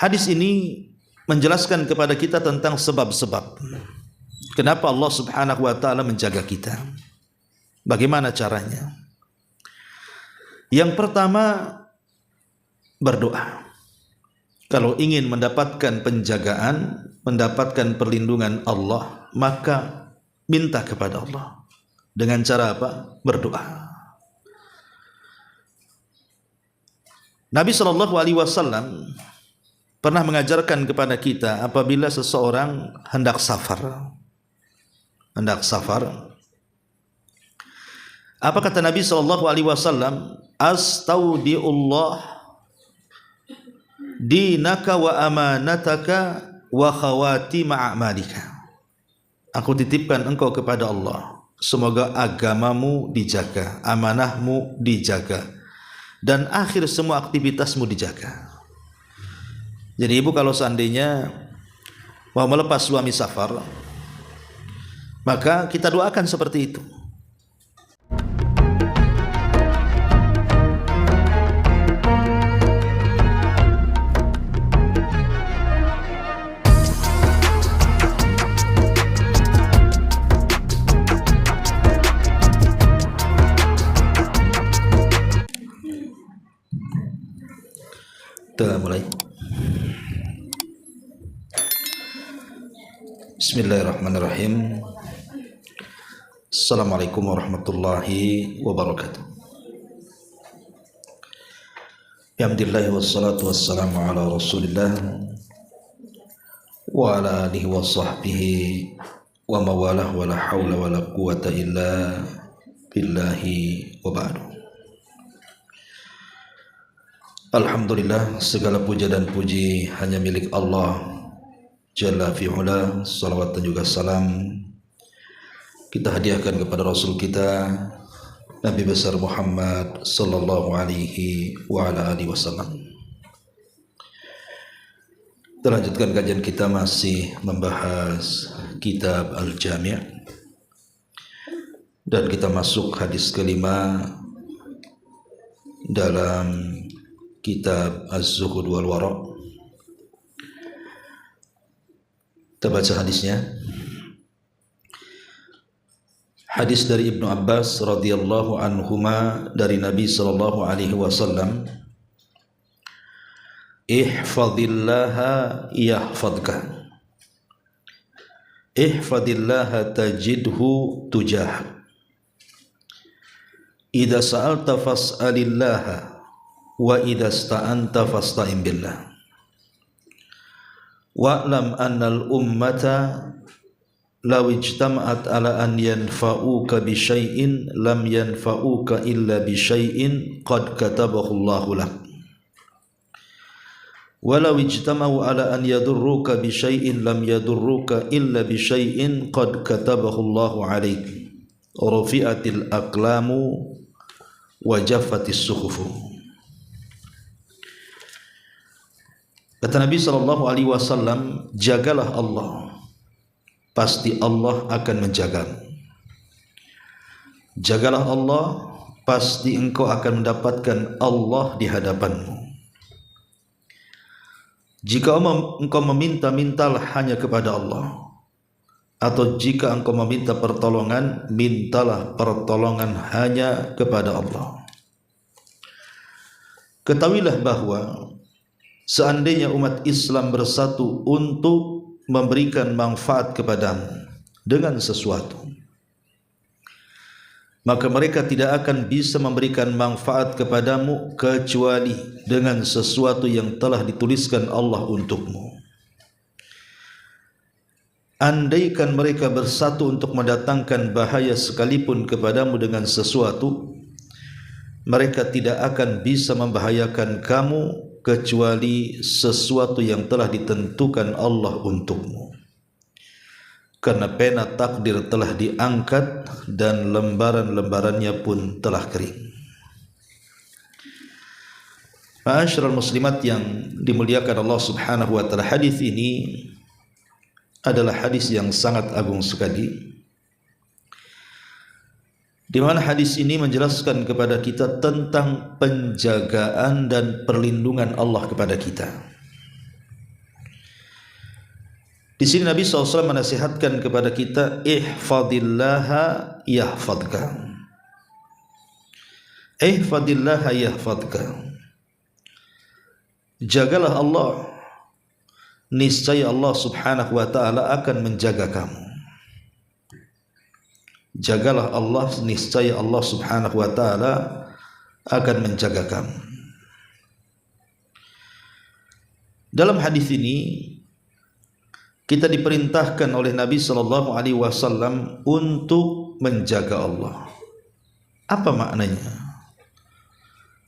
Hadis ini menjelaskan kepada kita tentang sebab-sebab kenapa Allah Subhanahu wa taala menjaga kita. Bagaimana caranya? Yang pertama, berdoa. Kalau ingin mendapatkan penjagaan, mendapatkan perlindungan Allah, maka minta kepada Allah. Dengan cara apa? Berdoa. Nabi SAW pernah mengajarkan kepada kita apabila seseorang hendak safar. Apa kata Nabi SAW? Astaudiullah dinaka wa amanataka wa khawatima a'malika. Aku titipkan engkau kepada Allah. Semoga agamamu dijaga, amanahmu dijaga, dan akhir semua aktivitasmu dijaga. Jadi ibu kalau seandainya mau melepas suami safar, maka kita doakan seperti itu. Kita mulai. Bismillahirrahmanirrahim. Assalamualaikum warahmatullahi wabarakatuh. Alhamdulillah wassalatu wassalamu ala Rasulillah wa ala alihi wa sahbihi wa mawalah wa la hawla wa la quwata illa billahi wa ba'du. Alhamdulillah, segala puja dan puji hanya milik Allah Jalla fi'ula. Salawat dan juga salam kita hadiahkan kepada Rasul kita Nabi besar Muhammad sallallahu alaihi wa ala alihi wasallam. Kita lanjutkan kajian kita, masih membahas kitab Al-Jami', dan kita masuk hadis kelima dalam kitab Az-Zuhud wal Wara'. Kita baca hadisnya. Hadis dari Ibnu Abbas radhiyallahu anhuma dari Nabi sallallahu alaihi wasallam, ihfazillaha yahfazka, ihfazillaha tajidhu tujahak, idza sa'alta fas'alillaha wa idza sta'anta fasta'in billah. Wa'lam annal ummata law ijtama'at ala an yanfa'uka bi syai'in lam yanfa'uka illa bi syai'in qad katabahu Allahu lak. Wa law ijtama'u ala an yadurruka bi syai'in lam yadurruka illa bi syai'in qad katabahu Allahu 'alaik. Rufi'atil aqlamu wa jaffatis suhufu. Kata Nabi SAW, jagalah Allah, pasti Allah akan menjagamu. Jagalah Allah, pasti engkau akan mendapatkan Allah di hadapanmu. Jika engkau meminta, mintalah hanya kepada Allah. Atau jika engkau meminta pertolongan, mintalah pertolongan hanya kepada Allah. Ketahuilah bahwa seandainya umat Islam bersatu untuk memberikan manfaat kepadamu dengan sesuatu, maka mereka tidak akan bisa memberikan manfaat kepadamu kecuali dengan sesuatu yang telah dituliskan Allah untukmu. Andaikan mereka bersatu untuk mendatangkan bahaya sekalipun kepadamu dengan sesuatu, mereka tidak akan bisa membahayakan kamu kecuali sesuatu yang telah ditentukan Allah untukmu. Karena pena takdir telah diangkat dan lembaran-lembarannya pun telah kering. Ma'asyiral muslimat yang dimuliakan Allah Subhanahu wa taala, hadis ini adalah hadis yang sangat agung sekali, di mana hadis ini menjelaskan kepada kita tentang penjagaan dan perlindungan Allah kepada kita. Di sini Nabi SAW menasihatkan kepada kita, ihfadillaha yahfadka. Ihfadillaha yahfadka. Jagalah Allah, niscaya Allah Subhanahu wa ta'ala akan menjaga kamu. Jagalah Allah, niscaya Allah Subhanahu wa ta'ala akan menjaga kamu. Dalam hadis ini kita diperintahkan oleh Nabi sallallahu alaihi wasallam untuk menjaga Allah. Apa maknanya?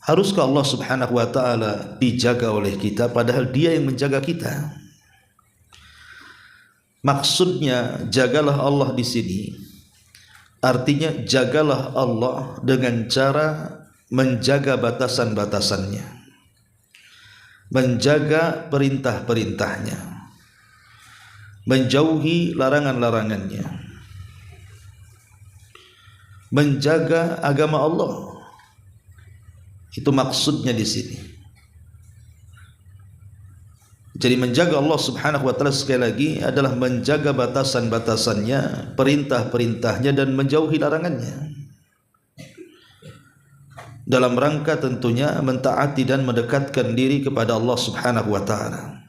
Haruskah Allah Subhanahu wa ta'ala dijaga oleh kita padahal Dia yang menjaga kita? Maksudnya jagalah Allah di sini artinya jagalah Allah dengan cara menjaga batasan-batasannya, menjaga perintah-perintahnya, menjauhi larangan-larangannya, menjaga agama Allah. Itu maksudnya di sini. Jadi menjaga Allah Subhanahu wa ta'ala sekali lagi adalah menjaga batasan-batasannya, perintah-perintahnya, dan menjauhi larangannya, dalam rangka tentunya mentaati dan mendekatkan diri kepada Allah Subhanahu wa ta'ala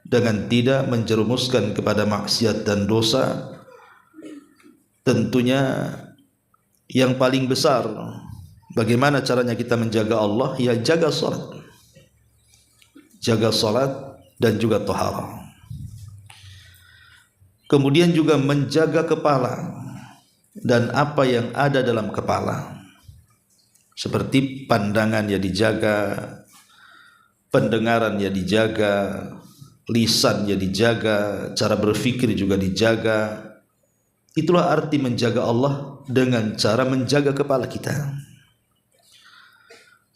dengan tidak menjerumuskan kepada maksiat dan dosa. Tentunya yang paling besar, bagaimana caranya kita menjaga Allah? Ya jaga salat. Jaga salat dan juga taharah. Kemudian juga menjaga kepala dan apa yang ada dalam kepala, seperti pandangan ya dijaga, pendengaran ya dijaga, lisan ya dijaga, cara berfikir juga dijaga. Itulah arti menjaga Allah dengan cara menjaga kepala kita.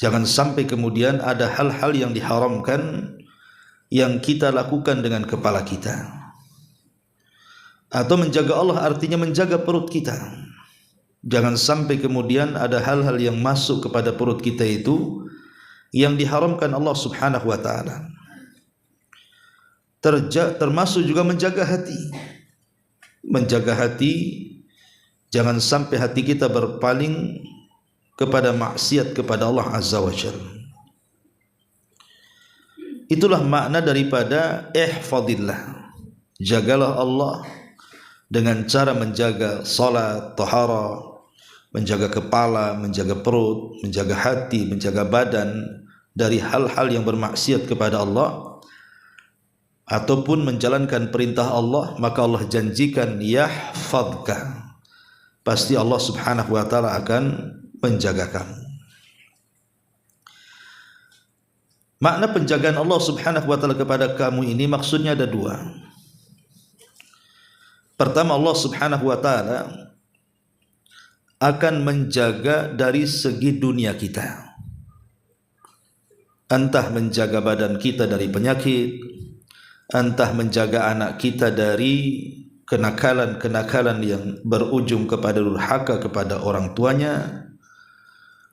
Jangan sampai kemudian ada hal-hal yang diharamkan yang kita lakukan dengan kepala kita. Atau menjaga Allah artinya menjaga perut kita. Jangan sampai kemudian ada hal-hal yang masuk kepada perut kita itu yang diharamkan Allah Subhanahu wa ta'ala. Termasuk juga menjaga hati. Menjaga hati, jangan sampai hati kita berpaling kepada maksiat kepada Allah Azza wa Jalla. Itulah makna daripada ihfadillah. Jagalah Allah dengan cara menjaga salat, taharah, menjaga kepala, menjaga perut, menjaga hati, menjaga badan dari hal-hal yang bermaksiat kepada Allah, ataupun menjalankan perintah Allah. Maka Allah janjikan yahfadka, pasti Allah Subhanahu wa ta'ala akan menjaga kamu. Makna penjagaan Allah Subhanahu wa ta'ala kepada kamu ini maksudnya ada dua. Pertama, Allah Subhanahu wa ta'ala akan menjaga dari segi dunia kita. Entah menjaga badan kita dari penyakit, entah menjaga anak kita dari kenakalan-kenakalan yang berujung kepada durhaka kepada orang tuanya,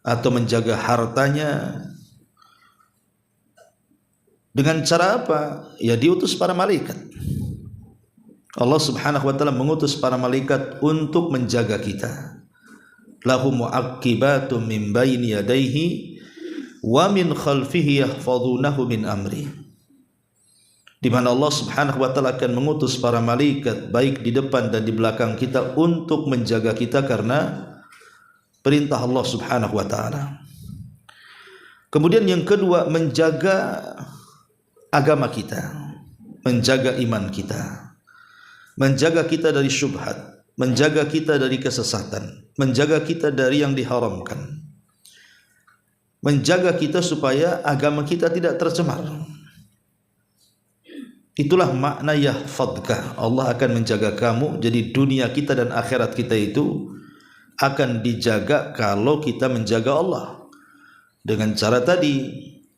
atau menjaga hartanya. Dengan cara apa? Ya diutus para malaikat. Allah Subhanahu wa ta'ala mengutus para malaikat untuk menjaga kita. Lahum mu'aqibatum min baini yadayhi wa min khalfihi yahfazunahu min amri. Di mana Allah Subhanahu wa ta'ala akan mengutus para malaikat baik di depan dan di belakang kita untuk menjaga kita karena perintah Allah Subhanahu wa ta'ala. Kemudian yang kedua, menjaga agama kita, menjaga iman kita, menjaga kita dari syubhat, menjaga kita dari kesesatan, menjaga kita dari yang diharamkan, menjaga kita supaya agama kita tidak tercemar. Itulah makna yahfadka. Allah akan menjaga kamu. Jadi dunia kita dan akhirat kita itu akan dijaga kalau kita menjaga Allah dengan cara tadi,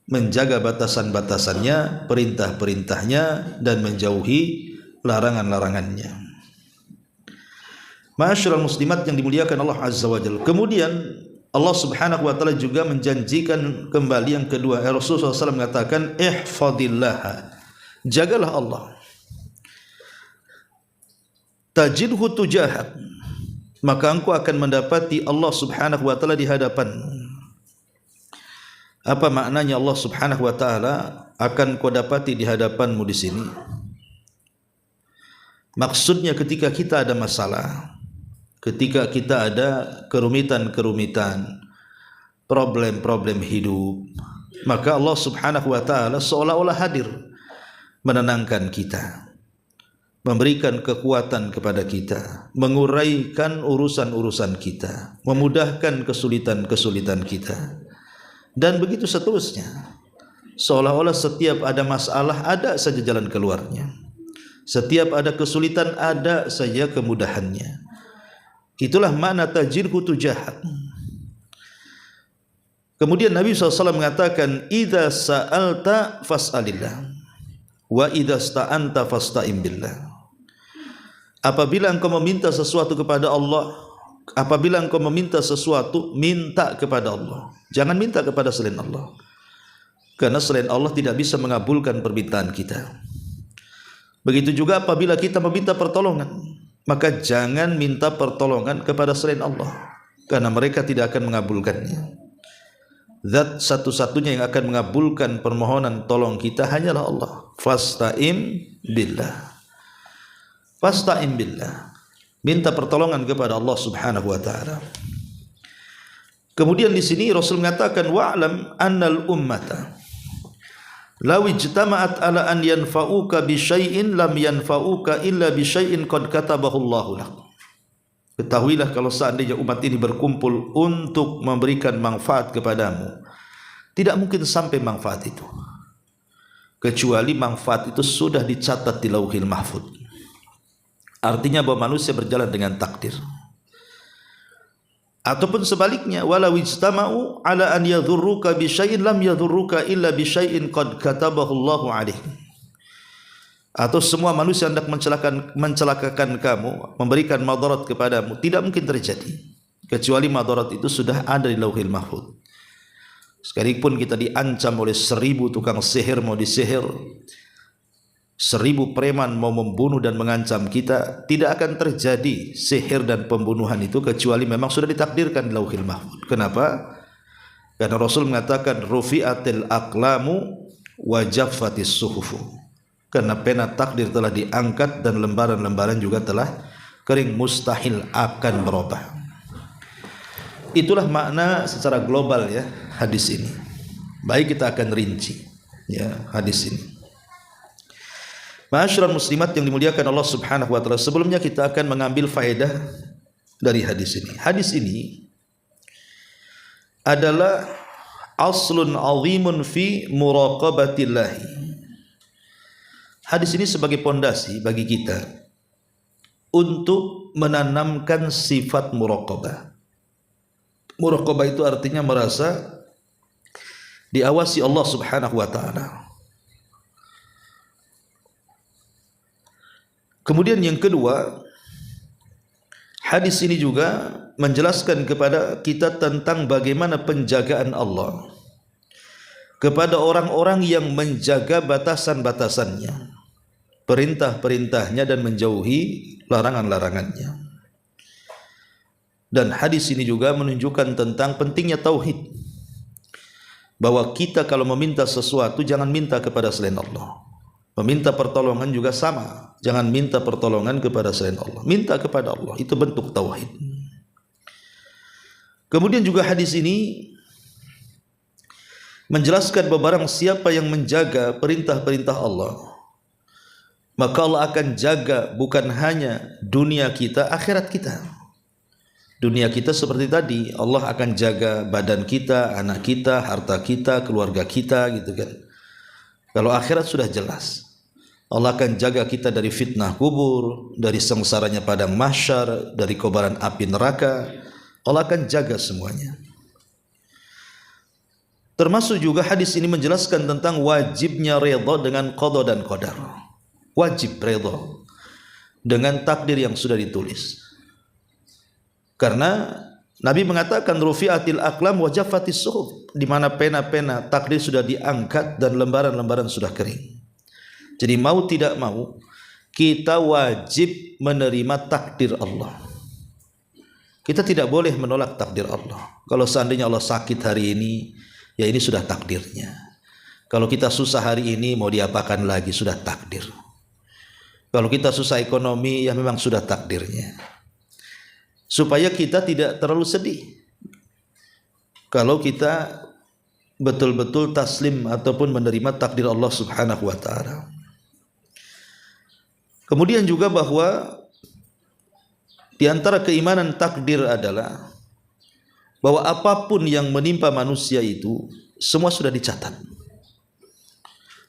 menjaga batasan-batasannya, perintah-perintahnya, dan menjauhi larangan-larangannya. Ma'asyiral muslimat yang dimuliakan Allah Azza wa Jalla. Kemudian Allah Subhanahu wa ta'ala juga menjanjikan kembali yang kedua. Rasulullah SAW mengatakan ihfadillah, jagalah Allah. tajidhu tujahak, maka engkau akan mendapati Allah Subhanahu wa taala di hadapanmu. Apa maknanya Allah Subhanahu wa taala akan kau dapati di hadapanmu di sini? Maksudnya ketika kita ada masalah, ketika kita ada kerumitan-kerumitan, problem-problem hidup, maka Allah Subhanahu wa taala seolah-olah hadir menenangkan kita, memberikan kekuatan kepada kita, menguraikan urusan-urusan kita, memudahkan kesulitan-kesulitan kita, dan begitu seterusnya. Seolah-olah setiap ada masalah ada saja jalan keluarnya, setiap ada kesulitan ada saja kemudahannya. Itulah makna tajidhu tujahak. Kemudian Nabi SAW mengatakan, idza sa'alta fas'alillah wa idza sta'anta fasta'in billah. Apabila engkau meminta sesuatu kepada Allah, apabila engkau meminta sesuatu, minta kepada Allah. Jangan minta kepada selain Allah, karena selain Allah tidak bisa mengabulkan permintaan kita. Begitu juga apabila kita meminta pertolongan, maka jangan minta pertolongan kepada selain Allah, karena mereka tidak akan mengabulkannya. Zat satu-satunya yang akan mengabulkan permohonan tolong kita hanyalah Allah. Fasta'in billah. Fasta'in billah. Minta pertolongan kepada Allah Subhanahu wa taala. Kemudian di sini Rasul mengatakan, wa'lam annal ummata law ijtama'at ala an yanfa'uka bi syai'in lam yanfa'uka illa bi syai'in qad katabahu Allahu lak. Ketahuilah kalau seandainya umat ini berkumpul untuk memberikan manfaat kepadamu, tidak mungkin sampai manfaat itu kecuali manfaat itu sudah dicatat di Lauhil Mahfuz. Artinya bahwa manusia berjalan dengan takdir. Ataupun sebaliknya, walau ijtama'u ala an yadhurruka bi syai'in lam yadhurruka illa bi syai'in qad katabahu Allahu alaih. Atau semua manusia hendak mencelakakan kamu, memberikan madarat kepadamu, tidak mungkin terjadi kecuali madarat itu sudah ada di Lauhil Mahfuz. Sekalipun kita diancam oleh 1000 tukang sihir mau disihir, 1000 preman mau membunuh dan mengancam kita, tidak akan terjadi sihir dan pembunuhan itu kecuali memang sudah ditakdirkan di Lauhil Mahfuz. Kenapa? Karena Rasul mengatakan rufi'atil aqlamu wa jaffatis suhufu. Karena pena takdir telah diangkat dan lembaran-lembaran juga telah kering, mustahil akan berubah. Itulah makna secara global ya hadis ini. Baik, kita akan rinci ya hadis ini. Ma'asyiral muslimat yang dimuliakan Allah Subhanahu wa taala, sebelumnya kita akan mengambil faedah dari hadis ini. Hadis ini adalah aslun azimun fi muraqabatillah. Hadis ini sebagai pondasi bagi kita untuk menanamkan sifat muraqabah. Muraqabah itu artinya merasa diawasi Allah Subhanahu wa taala. Kemudian yang kedua, hadis ini juga menjelaskan kepada kita tentang bagaimana penjagaan Allah kepada orang-orang yang menjaga batasan-batasannya, perintah-perintahnya, dan menjauhi larangan-larangannya. Dan hadis ini juga menunjukkan tentang pentingnya tauhid, bahwa kita kalau meminta sesuatu jangan minta kepada selain Allah. Meminta pertolongan juga sama, jangan minta pertolongan kepada selain Allah, minta kepada Allah. Itu bentuk tauhid. Kemudian juga hadis ini menjelaskan bahwa barang siapa yang menjaga perintah-perintah Allah, maka Allah akan jaga bukan hanya dunia kita, akhirat kita. Dunia kita seperti tadi, Allah akan jaga badan kita, anak kita, harta kita, keluarga kita, gitu kan. Kalau akhirat sudah jelas, Allah akan jaga kita dari fitnah kubur, dari sengsaranya padang mahsyar, dari kobaran api neraka. Allah akan jaga semuanya. Termasuk juga hadis ini menjelaskan tentang wajibnya redha dengan qada dan qadar. Wajib redha dengan takdir yang sudah ditulis. Karena Nabi mengatakan rufi'atil aqlam wa jaffatis suhuf, di mana pena-pena takdir sudah diangkat dan lembaran-lembaran sudah kering. Jadi mau tidak mau kita wajib menerima takdir Allah. Kita tidak boleh menolak takdir Allah. Kalau seandainya Allah sakit hari ini, ya ini sudah takdirnya. Kalau kita susah hari ini, mau diapakan lagi, sudah takdir. Kalau kita susah ekonomi, ya memang sudah takdirnya. Supaya kita tidak terlalu sedih. Kalau kita betul-betul taslim ataupun menerima takdir Allah Subhanahu wa ta'ala. Kemudian juga bahwa di antara keimanan takdir adalah bahwa apapun yang menimpa manusia itu semua sudah dicatat.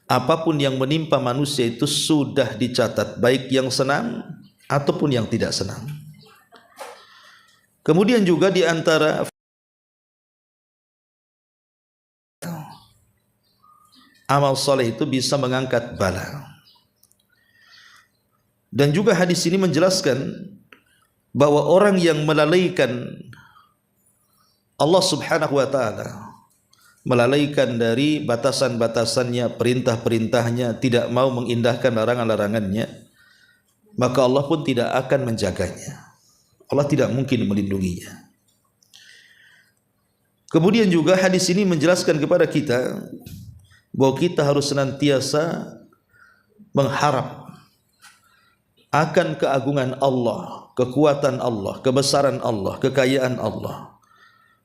Apapun yang menimpa manusia itu sudah dicatat, baik yang senang ataupun yang tidak senang. Kemudian juga di antara amal soleh itu bisa mengangkat bala. Dan juga hadis ini menjelaskan bahwa orang yang melalaikan Allah Subhanahu wa ta'ala, melalaikan dari batasan-batasannya, perintah-perintahnya, tidak mau mengindahkan larangan-larangannya, maka Allah pun tidak akan menjaganya. Allah tidak mungkin melindunginya. Kemudian juga hadis ini menjelaskan kepada kita bahwa kita harus senantiasa mengharap akan keagungan Allah, kekuatan Allah, kebesaran Allah, kekayaan Allah.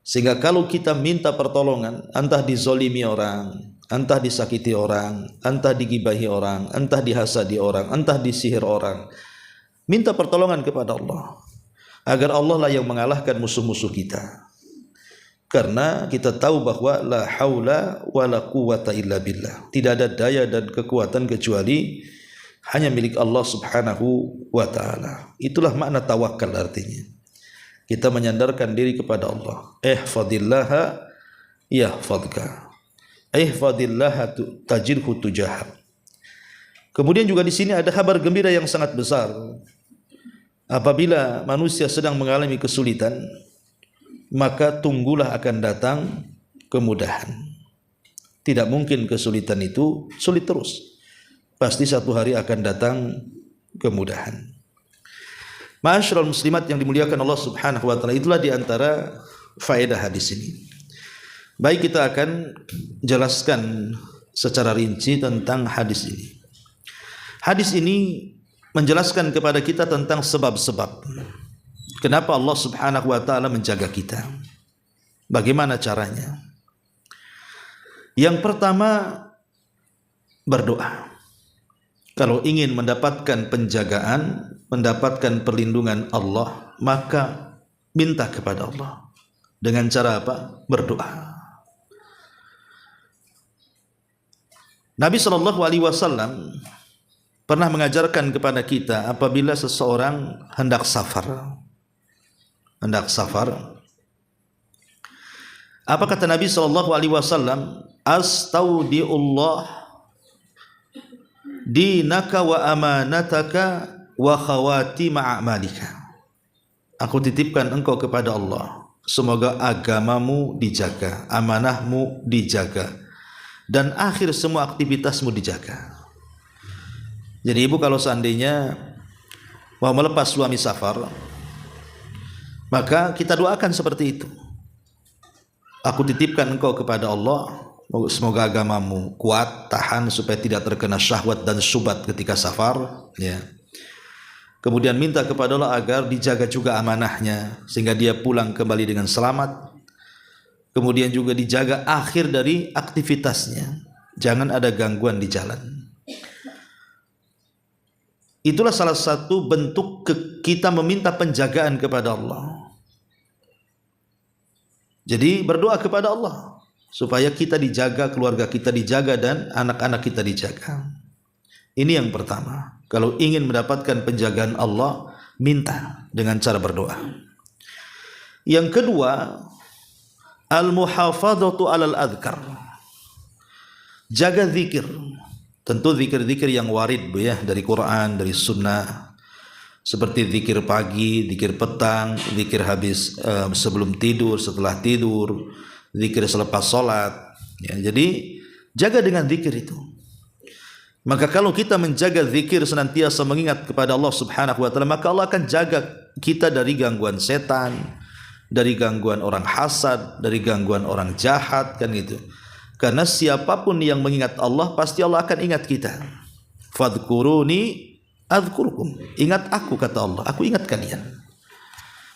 Sehingga kalau kita minta pertolongan, entah dizolimi orang, entah disakiti orang, entah digibahi orang, entah dihasadi orang, entah disihir orang, minta pertolongan kepada Allah, agar Allah lah yang mengalahkan musuh-musuh kita. Karena kita tahu bahwa la haula wa la quwata illa billah, tidak ada daya dan kekuatan kecuali hanya milik Allah Subhanahu wa ta'ala. Itulah makna tawakal artinya. Kita menyandarkan diri kepada Allah. Ihfadillaha yahfadka. Ihfadillaha tajidhu tujahak. Kemudian juga di sini ada kabar gembira yang sangat besar. Apabila manusia sedang mengalami kesulitan, maka tunggulah akan datang kemudahan. Tidak mungkin kesulitan itu sulit terus. Pasti satu hari akan datang kemudahan. Ma'asyiral muslimat yang dimuliakan Allah Subhanahu wa ta'ala, itulah di antara faedah hadis ini. Baik, kita akan jelaskan secara rinci tentang hadis ini. Hadis ini menjelaskan kepada kita tentang sebab-sebab kenapa Allah Subhanahu wa ta'ala menjaga kita. Bagaimana caranya? Yang pertama, berdoa. Kalau ingin mendapatkan penjagaan, mendapatkan perlindungan Allah, maka minta kepada Allah. Dengan cara apa? Berdoa. Nabi SAW pernah mengajarkan kepada kita apabila seseorang hendak safar. Apa kata Nabi SAW? Astaudiullah dinaka wa amanataka wa khawatima a'malika. Aku titipkan engkau kepada Allah, semoga agamamu dijaga, amanahmu dijaga, dan akhir semua aktivitasmu dijaga. Jadi ibu kalau seandainya mau melepas suami safar, maka kita doakan seperti itu. Aku titipkan engkau kepada Allah, semoga agamamu kuat, tahan supaya tidak terkena syahwat dan syubhat ketika safar, ya. Kemudian minta kepada Allah agar dijaga juga amanahnya sehingga dia pulang kembali dengan selamat. Kemudian juga dijaga akhir dari aktivitasnya, jangan ada gangguan di jalan. Itulah salah satu bentuk kita meminta penjagaan kepada Allah. Jadi berdoa kepada Allah supaya kita dijaga, keluarga kita dijaga, dan anak-anak kita dijaga. Ini yang pertama. Kalau ingin mendapatkan penjagaan Allah, minta dengan cara berdoa. Yang kedua, al-muhafadzatu 'alal adhkar. Jaga zikir. Tentu zikir-zikir yang warid, Bu, ya, dari Quran, dari sunnah. Seperti zikir pagi, zikir petang, zikir habis sebelum tidur, setelah tidur, zikir selepas sholat, ya. Jadi jaga dengan zikir itu. Maka kalau kita menjaga zikir, senantiasa mengingat kepada Allah Subhanahu wa taala, maka Allah akan jaga kita dari gangguan setan, dari gangguan orang hasad, dari gangguan orang jahat, kan gitu. Karena siapapun yang mengingat Allah, pasti Allah akan ingat kita. Fadhkuruni adzkurkum. Ingat aku, kata Allah, aku ingat kalian.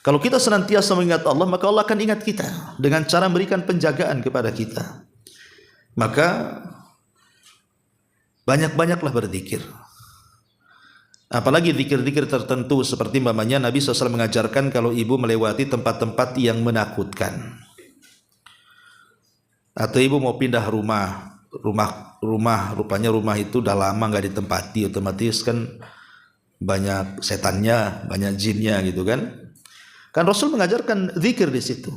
Kalau kita senantiasa mengingat Allah, maka Allah akan ingat kita dengan cara memberikan penjagaan kepada kita. Maka banyak-banyaklah berzikir. Apalagi zikir-zikir tertentu seperti umpamanya Nabi SAW mengajarkan kalau ibu melewati tempat-tempat yang menakutkan, atau ibu mau pindah rumah rupanya rumah itu udah lama nggak ditempati, otomatis kan banyak setannya, banyak jinnya gitu kan. Kan Rasul mengajarkan zikir di situ.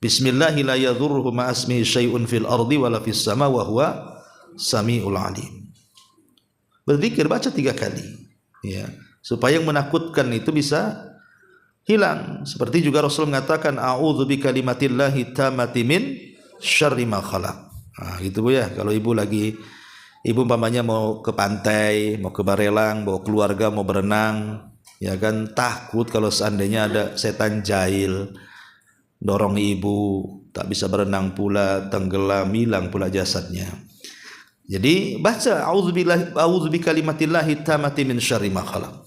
Bismillahirrahmanirrahim, ma asmihi syai'un fil ardi wala fis sama wa huwa Sami'ul Alim. Berzikir, baca 3 kali, ya, supaya yang menakutkan itu bisa hilang. Seperti juga Rasul mengatakan, a'udzu bikalimatillahi tammati min syarri ma khalaq. Nah, gitu Bu ya. Kalau ibu umpamanya mau ke pantai, mau ke Barelang, bawa keluarga mau berenang, ya kan, takut kalau seandainya ada setan jahil dorong ibu, tak bisa berenang pula, tenggelam, hilang pula jasadnya. Jadi baca a'udzu bikalimatillahi tammati min syarri ma khalaq.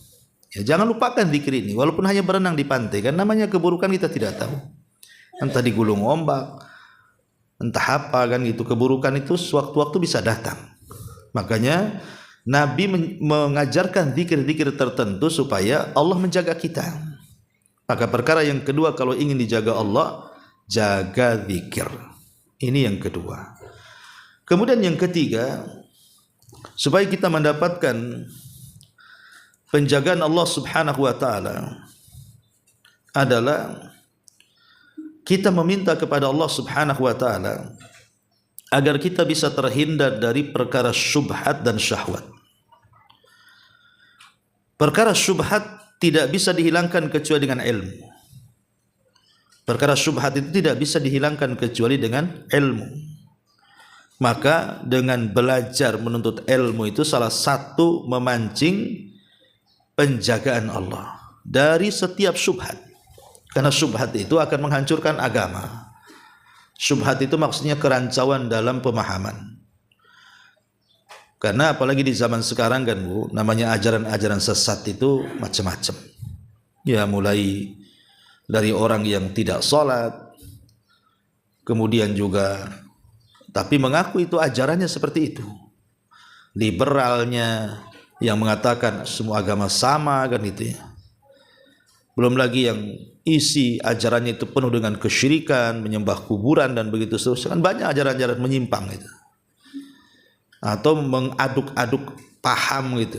Ya, jangan lupakan zikir ini walaupun hanya berenang di pantai, kan namanya keburukan kita tidak tahu. Entah digulung ombak, entah apa kan gitu. Keburukan itu sewaktu-waktu bisa datang. Makanya Nabi mengajarkan zikir-zikir tertentu supaya Allah menjaga kita. Maka perkara yang kedua, kalau ingin dijaga Allah, jaga zikir. Ini yang kedua. Kemudian yang ketiga, supaya kita mendapatkan penjagaan Allah Subhanahu wa taala, adalah kita meminta kepada Allah Subhanahu wa taala agar kita bisa terhindar dari perkara syubhat dan syahwat. Perkara syubhat tidak bisa dihilangkan kecuali dengan ilmu. Perkara syubhat itu tidak bisa dihilangkan kecuali dengan ilmu. Maka dengan belajar menuntut ilmu itu salah satu memancing penjagaan Allah dari setiap syubhat. Karena syubhat itu akan menghancurkan agama. Syubhat itu maksudnya kerancauan dalam pemahaman. Karena apalagi di zaman sekarang kan Bu, namanya ajaran-ajaran sesat itu macam-macam. Ya, mulai dari orang yang tidak sholat, kemudian juga tapi mengaku itu ajarannya seperti itu. Liberalnya yang mengatakan semua agama sama kan itu ya. Belum lagi yang isi ajarannya itu penuh dengan kesyirikan, menyembah kuburan dan begitu seterusnya. Kan banyak ajaran-ajaran menyimpang itu. Atau mengaduk-aduk paham gitu.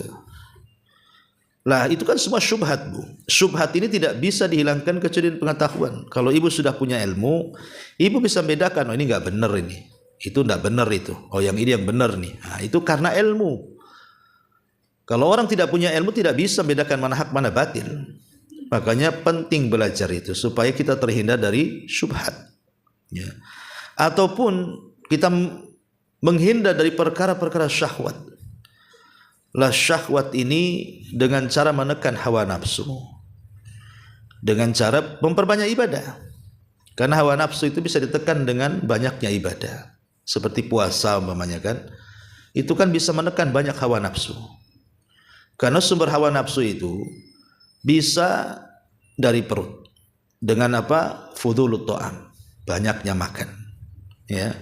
Lah itu kan semua syubhat Bu. Syubhat ini tidak bisa dihilangkan kecuali dengan pengetahuan. Kalau ibu sudah punya ilmu, ibu bisa bedakan, oh ini enggak benar ini. Itu tidak benar itu. Oh yang ini yang benar nih. Nah, itu karena ilmu. Kalau orang tidak punya ilmu tidak bisa membedakan mana hak mana batil. Makanya penting belajar itu supaya kita terhindar dari syubhat. Ya. Ataupun kita menghindar dari perkara-perkara syahwat. Lah syahwat ini dengan cara menekan hawa nafsu. Dengan cara memperbanyak ibadah. Karena hawa nafsu itu bisa ditekan dengan banyaknya ibadah. Seperti puasa umpamanya kan, itu kan bisa menekan banyak hawa nafsu. Karena sumber hawa nafsu itu bisa dari perut. Dengan apa? Fudhulut ta'am, banyaknya makan. Ya.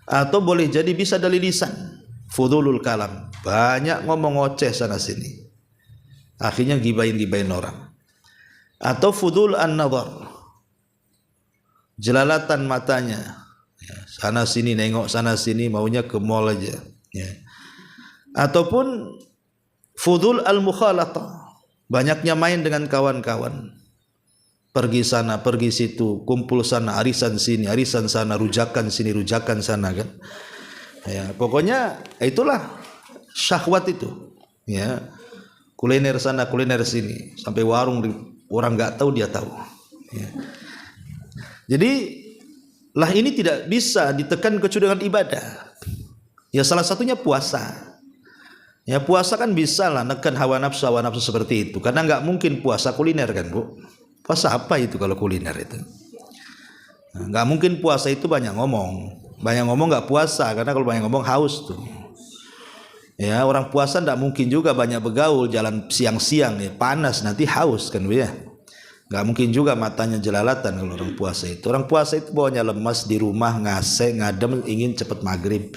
Atau boleh jadi bisa dari lisan, fudhulul kalam, banyak ngomong ngoceh sana sini. Akhirnya gibain orang. Atau fudhul an-nadhar, jelalatan matanya. Ya, sana sini nengok sana sini, maunya ke mall aja. Ya. Ataupun fudhul al-mukhalatah, banyaknya main dengan kawan-kawan. Pergi sana, pergi situ, kumpul sana, arisan sini, arisan sana, rujakan sini, rujakan sana kan. Ya, pokoknya itulah syahwat itu. Ya. Kuliner sana, kuliner sini, sampai warung orang enggak tahu dia tahu. Ya. Jadi lah ini tidak bisa ditekan kecuali dengan ibadah. Ya salah satunya puasa. Ya puasa kan bisa lah neken hawa nafsu seperti itu. Karena nggak mungkin puasa kuliner kan Bu. Puasa apa itu kalau kuliner itu? Nah, nggak mungkin puasa itu banyak ngomong. Banyak ngomong nggak puasa, karena kalau banyak ngomong haus tuh. Ya orang puasa nggak mungkin juga banyak bergaul, jalan siang-siang ya panas nanti haus kan Bu ya. Nggak mungkin juga matanya jelalatan kalau orang puasa itu. Orang puasa itu bawanya lemas di rumah, ngadem, ingin cepat maghrib.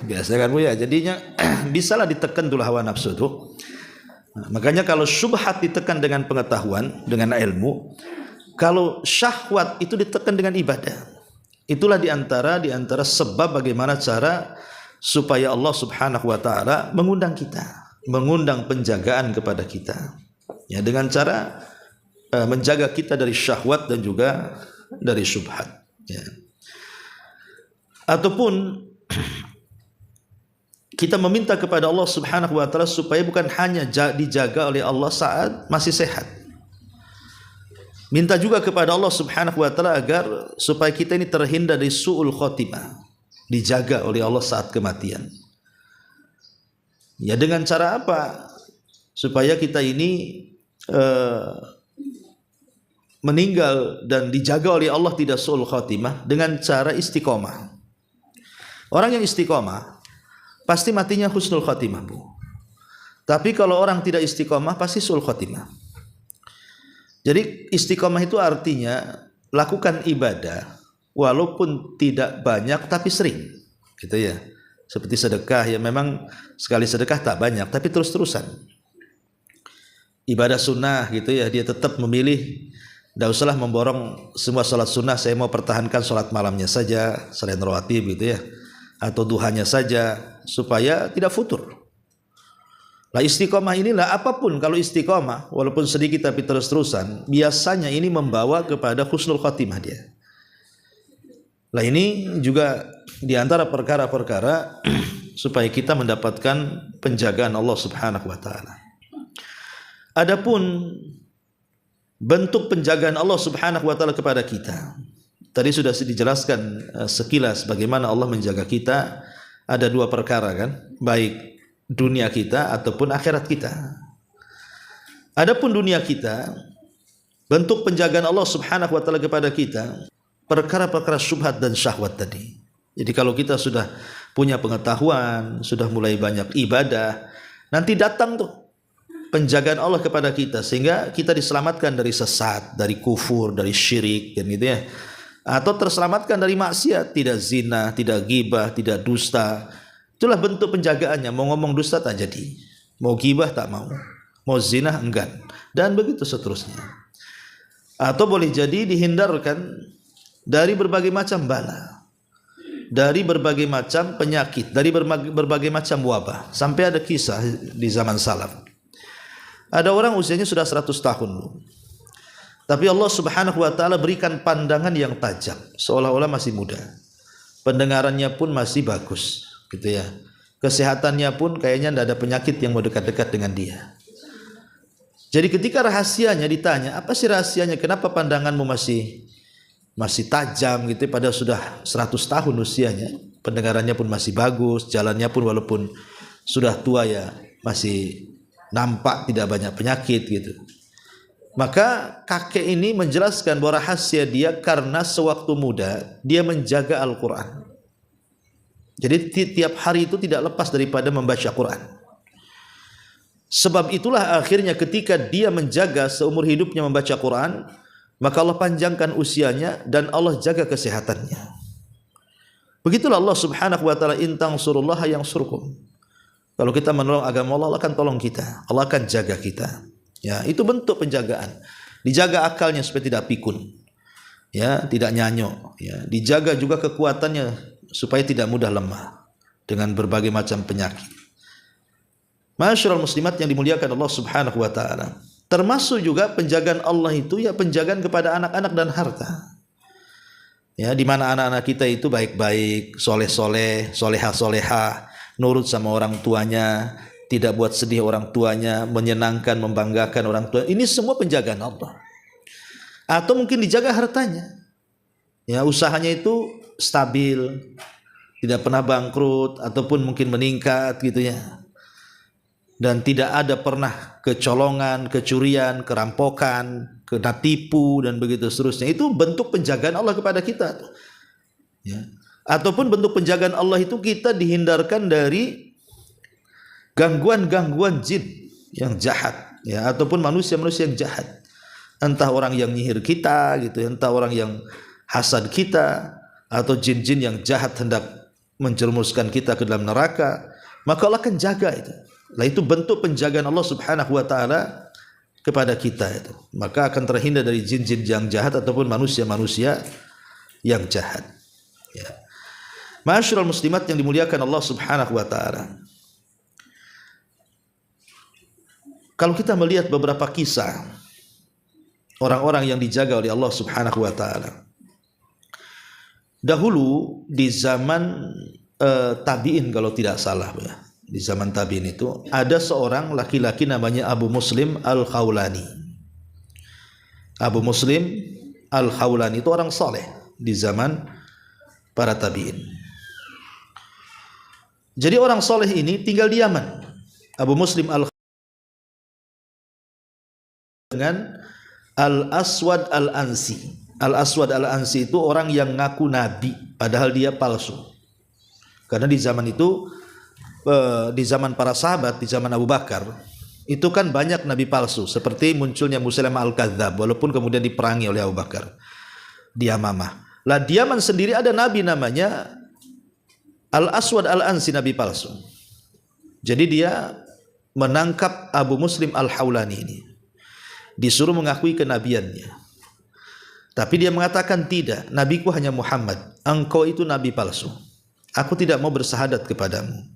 Biasa kan Bu ya, jadinya bisalah ditekan dulu hawa nafsu tuh. Nah, makanya kalau syubhat ditekan dengan pengetahuan, dengan ilmu, kalau syahwat itu ditekan dengan ibadah. Itulah diantara sebab bagaimana cara supaya Allah Subhanahu wa taala mengundang kita, mengundang penjagaan kepada kita. Ya dengan cara menjaga kita dari syahwat dan juga dari syubhat, ya. Ataupun kita meminta kepada Allah Subhanahu wa taala supaya bukan hanya dijaga oleh Allah saat masih sehat. Minta juga kepada Allah Subhanahu wa taala agar supaya kita ini terhindar dari su'ul khotimah, dijaga oleh Allah saat kematian. Ya dengan cara apa? Supaya kita ini meninggal dan dijaga oleh Allah tidak su'ul khotimah dengan cara istiqomah. Orang yang istiqomah pasti matinya husnul khotimah Bu. Tapi kalau orang tidak istiqomah pasti su'ul khotimah. Jadi istiqomah itu artinya lakukan ibadah walaupun tidak banyak tapi sering, gitu ya. Seperti sedekah ya, memang sekali sedekah tak banyak tapi terus-terusan. Ibadah sunnah gitu ya, dia tetap memilih, tidak usahlah memborong semua sholat sunnah, saya mau pertahankan sholat malamnya saja, selain rawatib gitu ya, atau duhanya saja, supaya tidak futur. Lah istiqomah inilah, apapun kalau istiqomah walaupun sedikit tapi terus-terusan, biasanya ini membawa kepada husnul khotimah dia. Lah ini juga diantara perkara-perkara supaya kita mendapatkan penjagaan Allah Subhanahu wa taala. Adapun bentuk penjagaan Allah Subhanahu wa taala kepada kita, tadi sudah dijelaskan sekilas bagaimana Allah menjaga kita. Ada dua perkara kan, baik dunia kita ataupun akhirat kita. Adapun dunia kita, bentuk penjagaan Allah Subhanahu wa taala kepada kita, perkara-perkara syubhat dan syahwat tadi. Jadi kalau kita sudah punya pengetahuan, sudah mulai banyak ibadah, nanti datang tuh penjagaan Allah kepada kita sehingga kita diselamatkan dari sesat, dari kufur, dari syirik dan gitu ya. Atau terselamatkan dari maksiat, tidak zina, tidak ghibah, tidak dusta. Itulah bentuk penjagaannya. Mau ngomong dusta tak jadi, mau ghibah tak mau zina enggan, dan begitu seterusnya. Atau boleh jadi dihindarkan dari berbagai macam bala, dari berbagai macam penyakit, dari berbagai macam wabah. Sampai ada kisah di zaman salaf, ada orang usianya sudah 100 tahun, tapi Allah Subhanahu wa taala berikan pandangan yang tajam, seolah-olah masih muda. Pendengarannya pun masih bagus, gitu ya. Kesehatannya pun kayaknya tidak ada penyakit yang mau dekat-dekat dengan dia. Jadi ketika rahasianya ditanya, apa sih rahasianya? Kenapa pandanganmu masih tajam gitu, padahal sudah 100 tahun usianya, pendengarannya pun masih bagus, jalannya pun walaupun sudah tua ya masih nampak tidak banyak penyakit gitu. Maka kakek ini menjelaskan bahwa rahasia dia karena sewaktu muda dia menjaga Al-Quran. Jadi tiap hari itu tidak lepas daripada membaca Quran. Sebab itulah akhirnya ketika dia menjaga seumur hidupnya membaca Quran, maka Allah panjangkan usianya dan Allah jaga kesehatannya. Begitulah Allah Subhanahu wa taala, in tansurullaha yansurkum. Kalau kita menolong agama Allah, Allah akan tolong kita, Allah akan jaga kita. Ya, itu bentuk penjagaan. Dijaga akalnya supaya tidak pikun, ya, tidak nyanyok, ya. Dijaga juga kekuatannya supaya tidak mudah lemah dengan berbagai macam penyakit. Ma'asyiral muslimat yang dimuliakan Allah Subhanahu wa taala, termasuk juga penjagaan Allah itu ya penjagaan kepada anak-anak dan harta. Ya, di mana anak-anak kita itu baik-baik, soleh-soleh, solehah-solehah, nurut sama orang tuanya, tidak buat sedih orang tuanya, menyenangkan, membanggakan orang tua. Ini semua penjagaan Allah. Atau mungkin dijaga hartanya, ya, usahanya itu stabil, tidak pernah bangkrut ataupun mungkin meningkat gitu ya. dan tidak ada pernah kecolongan, kecurian, kerampokan, kena tipu dan begitu seterusnya. Itu bentuk penjagaan Allah kepada kita. Ya. Ataupun bentuk penjagaan Allah itu kita dihindarkan dari gangguan-gangguan jin yang jahat, ya, ataupun manusia-manusia yang jahat. Entah orang yang nyihir kita gitu, entah orang yang hasad kita, atau jin-jin yang jahat hendak menjerumuskan kita ke dalam neraka, maka Allah akan jaga itu. Lah itu bentuk penjagaan Allah Subhanahu wa taala kepada kita itu. Maka akan terhindar dari jin-jin yang jahat ataupun manusia-manusia yang jahat. Ya. Ma'asyiral muslimat yang dimuliakan Allah Subhanahu wa taala. Kalau kita melihat beberapa kisah orang-orang yang dijaga oleh Allah Subhanahu wa taala. Dahulu di zaman tabi'in kalau tidak salah ya. Di zaman tabi'in itu ada seorang laki-laki namanya Abu Muslim Al-Khawlani. Abu Muslim Al-Khawlani itu orang soleh di zaman para tabi'in. Jadi orang soleh ini tinggal di Yaman. Abu Muslim Al-Khawlani dengan Al-Aswad Al-Ansi. Al-Aswad Al-Ansi itu orang yang ngaku nabi padahal dia palsu. Karena di zaman itu, di zaman para sahabat, di zaman Abu Bakar, itu kan banyak nabi palsu, seperti munculnya Musailamah Al-Kadzdzab, walaupun kemudian diperangi oleh Abu Bakar di Yamamah. Lah di Yaman sendiri ada nabi namanya Al-Aswad Al-Ansi, nabi palsu. Jadi dia menangkap Abu Muslim Al-Khawlani ini, disuruh mengakui kenabiannya. Tapi dia mengatakan, tidak, nabiku hanya Muhammad, engkau itu nabi palsu, aku tidak mau bersahadat kepadamu.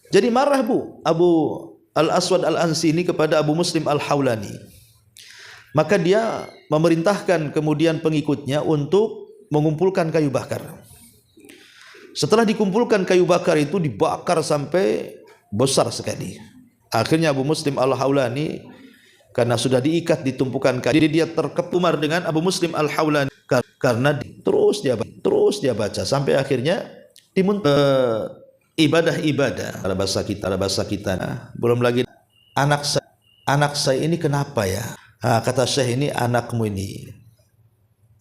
Jadi marah Abu Al-Aswad Al-Ansi ini kepada Abu Muslim Al-Khawlani. Maka dia memerintahkan kemudian pengikutnya untuk mengumpulkan kayu bakar. Setelah dikumpulkan kayu bakar itu dibakar sampai besar sekali. Akhirnya Abu Muslim Al-Khawlani karena sudah diikat di tumpukan kayu, jadi dia terkepumar dengan Abu Muslim Al-Khawlani karena terus dia baca sampai akhirnya ibadah-ibadah ada bahasa kita. Belum lagi anak saya ini kenapa ya? Kata Syekh, ini anakmu ini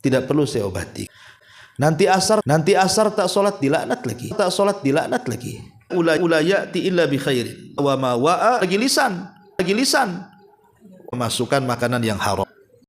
tidak perlu saya obati. Nanti asar tak solat dilaknat lagi. Ulayati illa bi khairin wa ma wa'a lagi lisan memasukkan makanan yang haram.